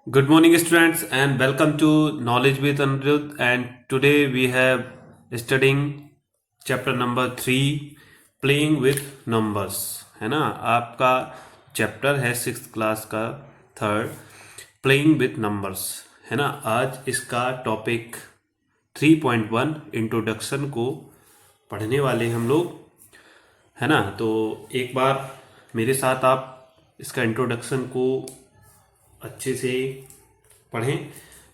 Good morning, students, and welcome to Knowledge with Anirudh. And today we have studying chapter number 3, Playing with Numbers. है ना, आपका chapter है 6th class का third, Playing with Numbers. है ना, आज इसका टॉपिक 3.1 इंट्रोडक्शन को पढ़ने वाले हम लोग, है ना। तो एक बार मेरे साथ आप इसका इंट्रोडक्शन को अच्छे से पढ़ें,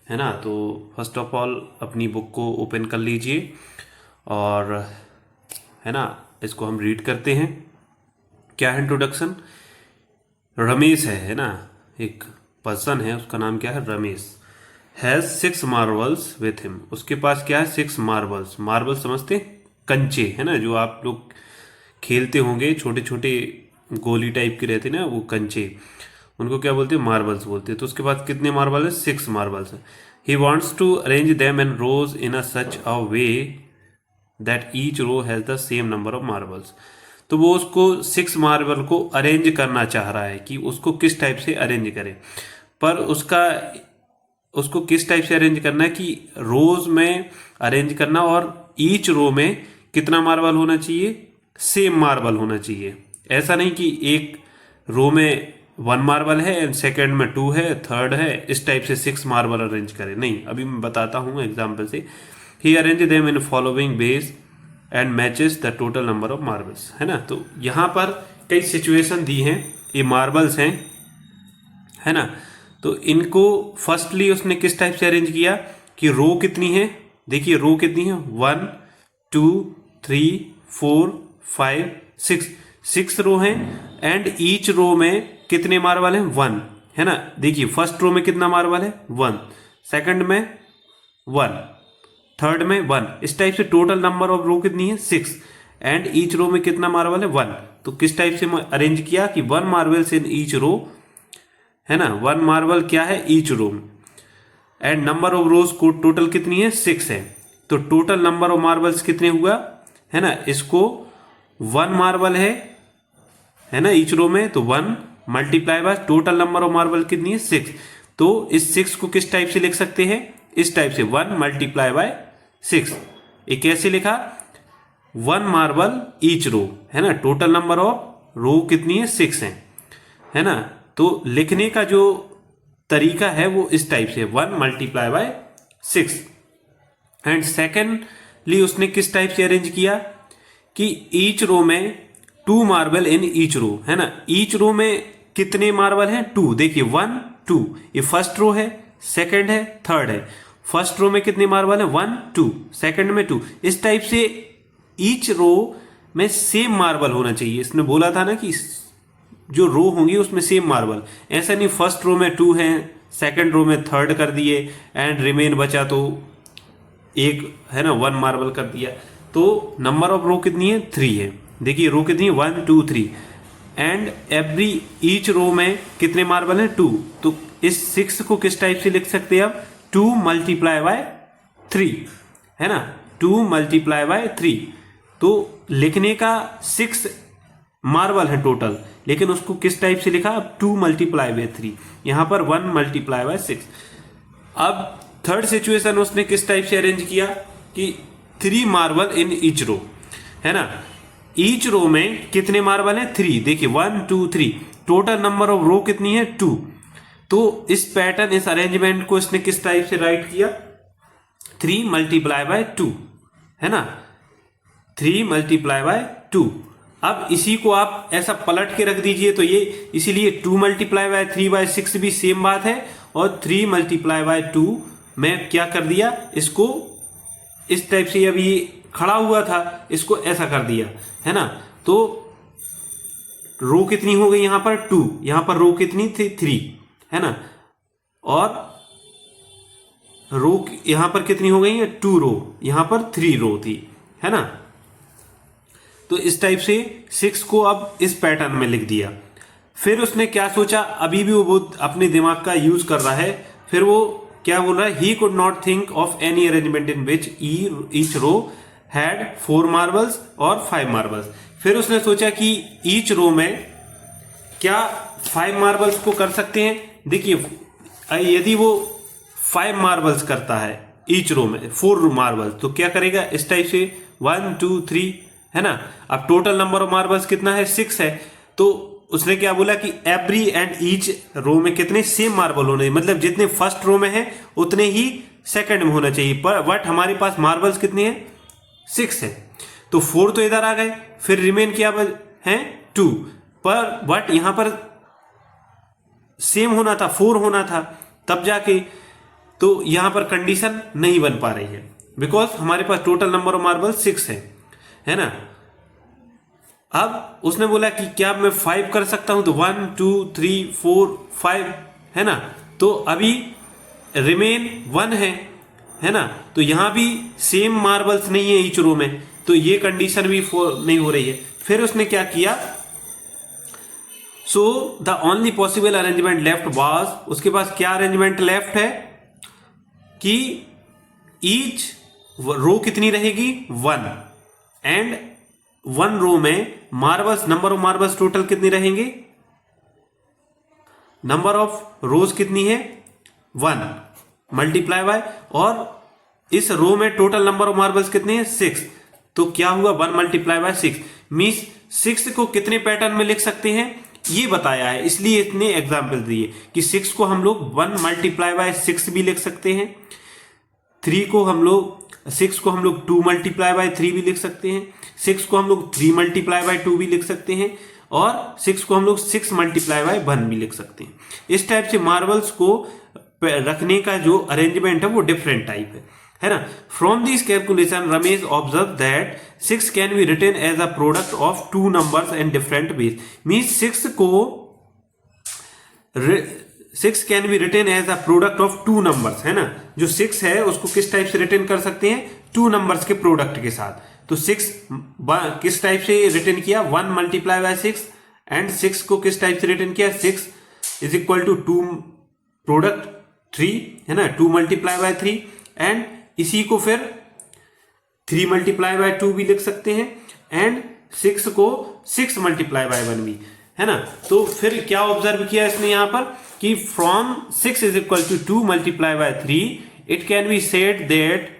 है ना। तो फर्स्ट ऑफ ऑल अपनी बुक को ओपन कर लीजिए और, है ना, इसको हम रीड करते हैं। क्या है इंट्रोडक्शन? रमेश है ना, एक पर्सन है, उसका नाम क्या है? Ramesh. Has 6 marbles with him. उसके पास क्या है? 6 मार्बल्स। मार्बल समझते? कंचे, है ना, जो आप लोग खेलते होंगे, छोटे छोटे गोली टाइप के रहते ना, वो कंचे, उनको क्या बोलते हैं? मार्बल्स बोलते हैं। तो उसके पास कितने मार्बल है? 6 मार्बल्स है। He wants to arrange them and rows in a such a way that each row has the same number of marbles. तो वो उसको 6 मार्बल को अरेंज करना चाह रहा है कि उसको किस टाइप से अरेंज करें, पर उसको किस टाइप से अरेंज करना है कि रोज में अरेंज करना, और ईच रो में कितना मार्बल होना चाहिए? सेम मार्बल होना चाहिए। ऐसा नहीं कि एक रो में 1 मार्बल है एंड सेकेंड में 2 है, थर्ड है, इस टाइप से 6 मार्बल अरेंज करें। नहीं, अभी मैं बताता हूँ एग्जाम्पल से। He arrange them in following base and matches the total number of marbles, है ना। तो यहाँ पर कई सिचुएशन दी हैं, ये मार्बल्स हैं, है ना। तो इनको फर्स्टली उसने किस टाइप से अरेंज किया कि रो कितनी है? देखिए रो कितनी है? 1 2 3 4 5 6 रो हैं एंड ईच रो में कितने मार्बल हैं? 1, है ना। देखिए फर्स्ट रो में कितना मार्बल है? 1, सेकंड में 1, थर्ड में 1। इस टाइप से टोटल नंबर ऑफ रो कितनी है? 6 एंड ईच रो में कितना मार्बल है? 1। तो किस टाइप से अरेंज किया कि 1 मार्बल्स इन ईच रो, है ना। 1 मार्बल क्या है? Each row. And number of rows को टोटल कितनी है? 6 है। तो टोटल नंबर ऑफ मार्बल्स कितने हुआ, है ना। इसको 1 मार्बल है ना, ईच रो में, तो 1 multiply by total number of marble कितनी है? 6। तो इस 6 को किस टाइप से लिख सकते हैं? इस टाइप से 1 मल्टीप्लाई बाय 6। ये कैसे लिखा? 1 मार्बल ईच रो, है ना। टोटल नंबर ऑफ रो कितनी है? 6 है ना। तो लिखने का जो तरीका है वो इस टाइप से 1 मल्टीप्लाई बाय 6। एंड सेकेंडली उसने किस टाइप से अरेंज किया कि ईच रो में 2 मार्बल इन ईच रो, है ना। ईच रो में कितने मार्बल हैं? 2। देखिए 1 2, ये फर्स्ट रो है, सेकंड है, थर्ड है। फर्स्ट रो में कितने मार्बल है? 1 2, सेकंड में 2। इस टाइप से ईच रो में सेम मार्बल होना चाहिए। इसने बोला था ना कि जो रो होंगी उसमें सेम मार्बल। ऐसा नहीं फर्स्ट रो में 2 है, सेकंड रो में थर्ड कर दिए एंड रिमेन बचा तो एक, है ना, 1 मार्बल कर दिया। तो नंबर ऑफ रो कितनी है? 3 है। देखिए रो कितनी है? 1 2 3 एंड एवरी ईच रो में कितने मार्बल है? 2। तो इस 6 को किस टाइप से लिख सकते हैं अब? 2 मल्टीप्लाई बाय 3, है ना। 2 मल्टीप्लाई बाय 3। तो लिखने का 6 मार्बल है टोटल, लेकिन उसको किस टाइप से लिखा? 2 मल्टीप्लाई बाय 3। यहां पर 1 मल्टीप्लाई बाय 6। अब थर्ड सिचुएशन उसने किस टाइप से अरेंज किया कि 3 मार्बल इन ईच रो, है ना। ईच रो में कितने मार्बल है? 3। देखिए 1 2 3, टोटल नंबर ऑफ रो कितनी है? 2। तो इस पैटर्न, इस अरेंजमेंट को इसने किस टाइप से राइट किया? 3 मल्टीप्लाई बाय 2, है ना। 3 मल्टीप्लाई बाय 2। अब इसी को आप ऐसा पलट के रख दीजिए तो ये, इसीलिए 2 मल्टीप्लाई बाय 3 बाय 6 भी सेम बात है, और 3 मल्टीप्लाई बाय 2 में क्या कर दिया? इसको इस टाइप से, अभी खड़ा हुआ था, इसको ऐसा कर दिया, है ना। तो रो कितनी हो गई यहां पर? 2। यहां पर रो कितनी थी? 3, है ना। और रो यहां पर कितनी हो गई है? 2 रो। यहां पर 3 रो थी, है ना। तो इस टाइप से 6 को अब इस पैटर्न में लिख दिया। फिर उसने क्या सोचा? अभी भी वो अपने दिमाग का यूज कर रहा है। फिर वो क्या बोल रहा है? He could not think of any arrangement in which each row had 4 marbles और 5 मार्बल्स। फिर उसने सोचा कि ईच रो में क्या 5 मार्बल्स को कर सकते हैं। देखिए यदि वो 5 मार्बल्स करता है ईच रो में, 4 मार्बल्स, तो क्या करेगा इस टाइप से 1 2 3, है ना। अब टोटल नंबर ऑफ मार्बल्स कितना है, 6 है। तो उसने क्या बोला कि एवरी एंड ईच रो में कितने सेम मार्बल होने, मतलब जितने फर्स्ट रो में है उतने ही सेकंड में होना चाहिए। पर बट हमारे पास मार्बल्स कितने हैं, 6 है। तो 4 तो इधर आ गए, फिर रिमेन क्या है 2, पर बट यहां पर सेम होना था, 4 होना था, तब जाके तो यहां पर कंडीशन नहीं बन पा रही है, बिकॉज हमारे पास टोटल नंबर ऑफ मार्बल 6 है ना। अब उसने बोला कि क्या मैं 5 कर सकता हूं, तो 1 2 3 4 5, है ना। तो अभी रिमेन 1 है ना। तो यहां भी सेम मार्बल्स नहीं है ईच रो में, तो ये कंडीशन भी नहीं हो रही है। फिर उसने क्या किया, so the only possible arrangement left was, उसके पास क्या अरेंजमेंट लेफ्ट है कि ईच रो कितनी रहेगी 1, एंड 1 रो में marbles, number of marbles total कितनी रहेंगे, नंबर ऑफ रोज कितनी है 1 मल्टीप्लाई बाय, और इस रो में टोटल नंबर ऑफ मार्बल्स कितने हैं 6, तो क्या हुआ 1 मल्टीप्लाई बाय 6, मीन्स 6 को कितने पैटर्न में लिख सकते हैं ये बताया है, इसलिए इतने एग्जाम्पल दिए कि 6 को हम लोग 1 मल्टीप्लाई बाय 6 भी लिख सकते हैं, 6 को हम लोग 2 मल्टीप्लाई बाय 3 भी लिख सकते हैं, 6 को हम लोग 3 मल्टीप्लाई बाय 2 भी लिख सकते हैं, और 6 को हम लोग 6 मल्टीप्लाई बाय 1 भी लिख सकते हैं। इस टाइप से मार्बल्स को रखने का जो अरेंजमेंट है वो डिफरेंट टाइप है ना। From this calculation Ramesh observe that 6 can be written as a product of 2 numbers and different ways, means 6 can be written as a product of 2 numbers, है ना। जो 6 है उसको किस टाइप से रिटन कर सकते हैं, 2 नंबर्स के प्रोडक्ट के साथ। तो 6 किस टाइप से रिटन किया, 1 मल्टीप्लाई बाय 6, एंड 6 को किस टाइप से रिटन किया, 6 इज इक्वल टू 2 प्रोडक्ट 3, है ना, 2 मल्टीप्लाई बाय 3, एंड इसी को फिर 3 मल्टीप्लाई बाय 2 भी लिख सकते हैं, एंड 6 को 6 मल्टीप्लाई बाय 1 भी, है ना। तो फिर क्या ऑब्जर्व किया इसने यहां पर कि from 6 is equal to 2 multiply by 3, it can be said that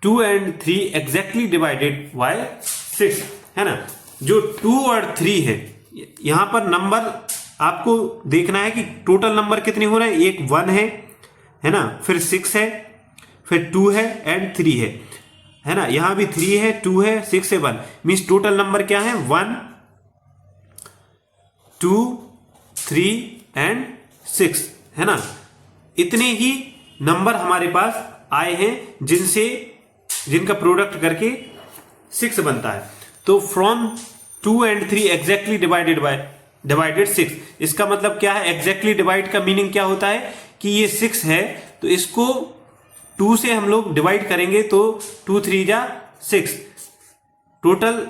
2 and 3 exactly divided by 6, है ना। जो 2 और 3 है, यहां पर नंबर आपको देखना है कि टोटल नंबर कितने हो रहे हैं, एक 1 है ना, फिर 6 है, फिर 2 है एंड 3 है ना। यहां भी 3 है, 2 है, 6 है, 1, मीन्स टोटल नंबर क्या है 1 2 3 एंड 6, है ना। इतने ही नंबर हमारे पास आए हैं जिनका प्रोडक्ट करके 6 बनता है। तो फ्रॉम 2 and 3 एग्जैक्टली डिवाइडेड 6, इसका मतलब क्या है, एग्जैक्टली डिवाइड का मीनिंग क्या होता है कि ये 6 है तो इसको 2 से हम लोग डिवाइड करेंगे तो 2 3 जा 6, टोटल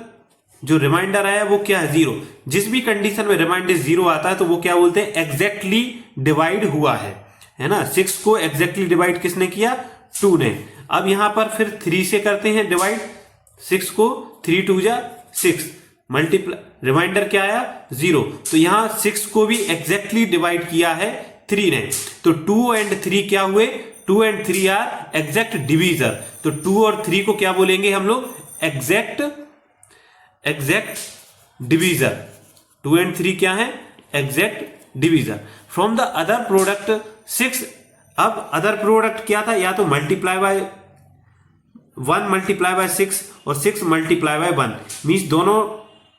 जो रिमाइंडर आया वो क्या है 0। जिस भी कंडीशन में रिमाइंडर 0 आता है तो वो क्या बोलते हैं, एग्जैक्टली डिवाइड हुआ है ना। 6 को एग्जैक्टली डिवाइड किसने किया, 2 ने। अब यहां पर फिर 3 से करते हैं डिवाइड, 6 को 3 2 जा 6, मल्टीप्लाई रिमाइंडर क्या आया 0, तो यहां 6 को भी एग्जैक्टली डिवाइड किया है 3 ने। तो 2 and 3 क्या हुए, 2 and 3 आर एग्जैक्ट डिवीजर। तो 2 और 3 को क्या बोलेंगे हम लोग, एग्जैक्ट डिवीजर। 2 and 3 क्या है, exact divisor. From the other product 6, अब अदर प्रोडक्ट क्या था, या तो मल्टीप्लाई बाय 1 मल्टीप्लाई बाय 6 और 6 मल्टीप्लाई बाय 1, मीन्स दोनों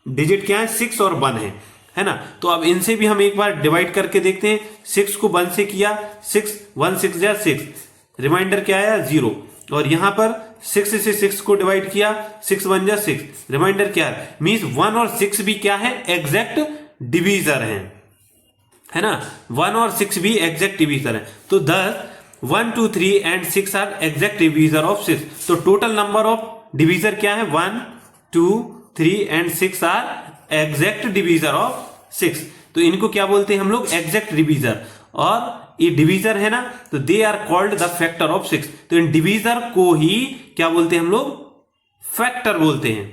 डिजिट क्या है 6 और 1 है ना। तो अब इनसे भी हम एक बार डिवाइड करके देखते हैं। 6 को 1 से किया, 6 1 6 जा 6, रिमाइंडर क्या आया 0, और यहां पर 6 से 6 को डिवाइड किया, 6 1 जा 6, रिमाइंडर क्या है, मीन्स 1 और 6 भी क्या है, एग्जैक्ट डिवीजर है ना। 1 और 6 भी एग्जैक्ट डिवीजर है। तो 1 2 3 and 6 are exact divisor of 6। तो टोटल नंबर ऑफ डिवीजर क्या है, 1 2 3 and 6 are exact divisor of 6। तो इनको क्या बोलते हैं हम लोग, एग्जैक्ट डिवीजर। और ये डिवीजर है ना, तो they are called the factor of 6। तो इन डिवीजर को ही क्या बोलते हैं हम लोग, फैक्टर बोलते हैं।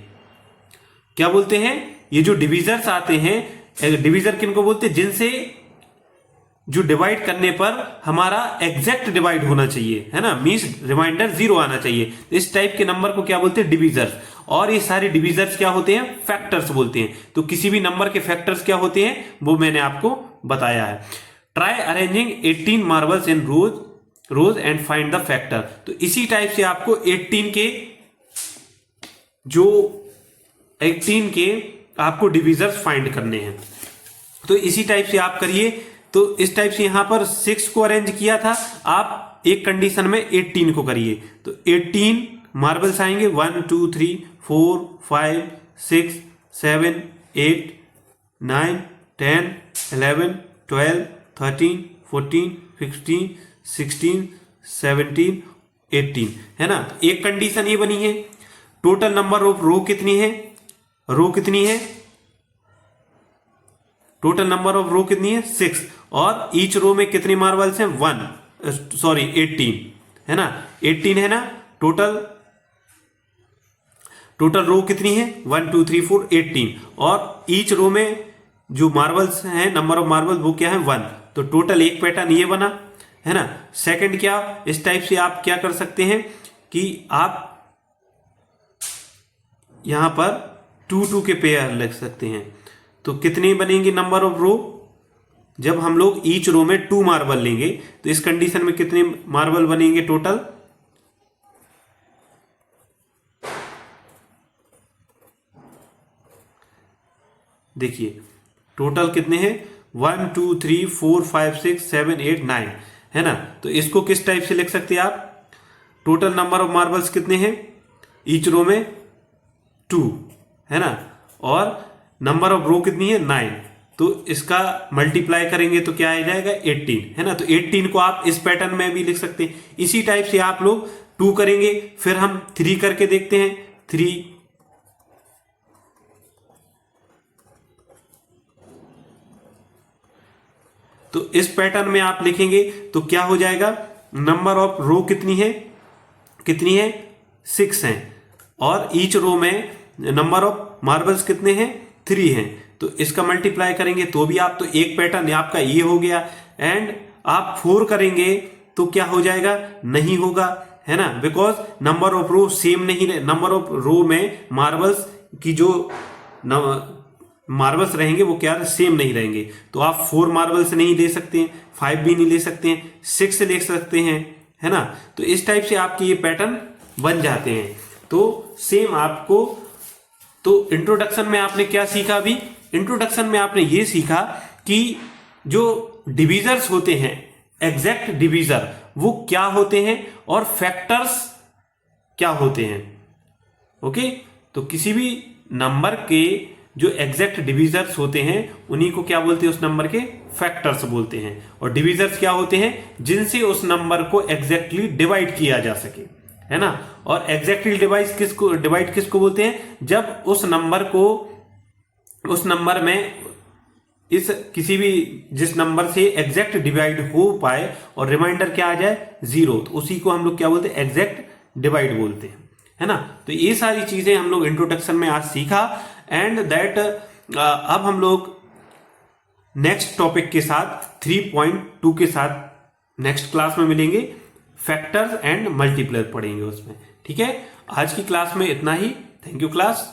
क्या बोलते हैं, ये जो डिवीजर्स आते हैं, डिवीजर किनको बोलते हैं, जिनसे जो डिवाइड करने पर हमारा एग्जैक्ट डिवाइड होना चाहिए, है ना, मींस रिमाइंडर 0 आना चाहिए। इस टाइप के नंबर को क्या बोलते हैं, डिविजर्स। और ये सारे डिविजर्स क्या होते हैं, फैक्टर्स बोलते हैं। तो किसी भी नंबर के फैक्टर्स क्या होते हैं वो मैंने आपको बताया है। Try arranging 18 marbles in rows and find the factor. तो इसी टाइप से आपको 18 के आपको डिविजर्स फाइंड करने हैं। तो इसी टाइप से आप करिए। तो इस टाइप से यहां पर 6 को अरेंज किया था, आप एक कंडीशन में 18 को करिए। तो 18 मार्बल्स आएंगे, 1 2 3 4 5 6 7 8 9 10 11 12 13 14 15 16 17 18, है ना। एक कंडीशन ये बनी है। टोटल नंबर ऑफ रो कितनी है, टोटल नंबर ऑफ रो कितनी है, 6। और ईच रो में कितनी मार्बल्स हैं, 18, है ना, 18 है ना। टोटल रो कितनी है, 1 2 3 4 18। और ईच रो में जो मार्बल्स हैं, नंबर ऑफ मार्बल वो क्या है, 1। तो टोटल एक पैटर्न ये बना, है ना। सेकंड क्या, इस टाइप से आप क्या कर सकते हैं कि आप यहां पर 2 2 के पेयर लिख सकते हैं। तो कितने बनेंगे नंबर ऑफ रो, जब हम लोग ईच रो में 2 मार्बल लेंगे तो इस कंडीशन में कितने मार्बल बनेंगे टोटल, देखिए टोटल कितने हैं, 1 2 3 4 5 6 7 8 9, है ना। तो इसको किस टाइप से लिख सकते हैं आप, टोटल नंबर ऑफ मार्बल्स कितने हैं ईच रो में, 2, है ना। और नंबर ऑफ रो कितनी है, 9। तो इसका मल्टीप्लाई करेंगे तो क्या आ जाएगा, 18, है ना। तो 18 को आप इस पैटर्न में भी लिख सकते हैं। इसी टाइप से आप लोग 2 करेंगे, फिर हम 3 करके देखते हैं, 3, तो इस पैटर्न में आप लिखेंगे तो क्या हो जाएगा, नंबर ऑफ रो कितनी है 6 हैं। और ईच रो में नंबर ऑफ मार्बल्स कितने हैं, 3 हैं। तो इसका मल्टीप्लाई करेंगे तो भी आप, तो एक पैटर्न आपका ये हो गया। एंड आप 4 करेंगे तो क्या हो जाएगा, नहीं होगा, है ना, because number of row same नहीं, नंबर ऑफ रो में मार्बल्स की जो मार्बल्स रहेंगे वो क्या सेम नहीं रहेंगे। तो आप 4 मार्बल्स नहीं ले सकते हैं, 5 भी नहीं ले सकते हैं, 6 ले सकते हैं, है ना। तो इस टाइप से आपके ये पैटर्न बन जाते हैं। तो सेम आपको, तो इंट्रोडक्शन में आपने क्या सीखा, अभी इंट्रोडक्शन में आपने ये सीखा कि जो डिविजर्स होते हैं, एग्जैक्ट डिविजर वो क्या होते हैं और फैक्टर्स क्या होते हैं। ओके, तो किसी भी नंबर के जो एग्जैक्ट डिविजर्स होते हैं उन्हीं को क्या बोलते हैं, उस नंबर के फैक्टर्स बोलते हैं। और डिविजर्स क्या होते हैं, जिनसे उस नंबर को एग्जैक्टली डिवाइड किया जा सके, है ना। और एग्जैक्टली डिवाइड किसको बोलते हैं, जब उस नंबर में इस किसी भी जिस नंबर से एग्जैक्ट डिवाइड हो पाए और रिमाइंडर क्या आ जाए, 0, तो उसी को हम लोग क्या बोलते हैं, एग्जैक्ट डिवाइड बोलते हैं, है ना। तो ये सारी चीजें हम लोग इंट्रोडक्शन में आज सीखा। एंड दैट अब हम लोग नेक्स्ट टॉपिक के साथ 3.2 के साथ नेक्स्ट क्लास में मिलेंगे, फैक्टर्स एंड मल्टीप्लायर पढ़ेंगे उसमें, ठीक है। आज की क्लास में इतना ही। Thank you class.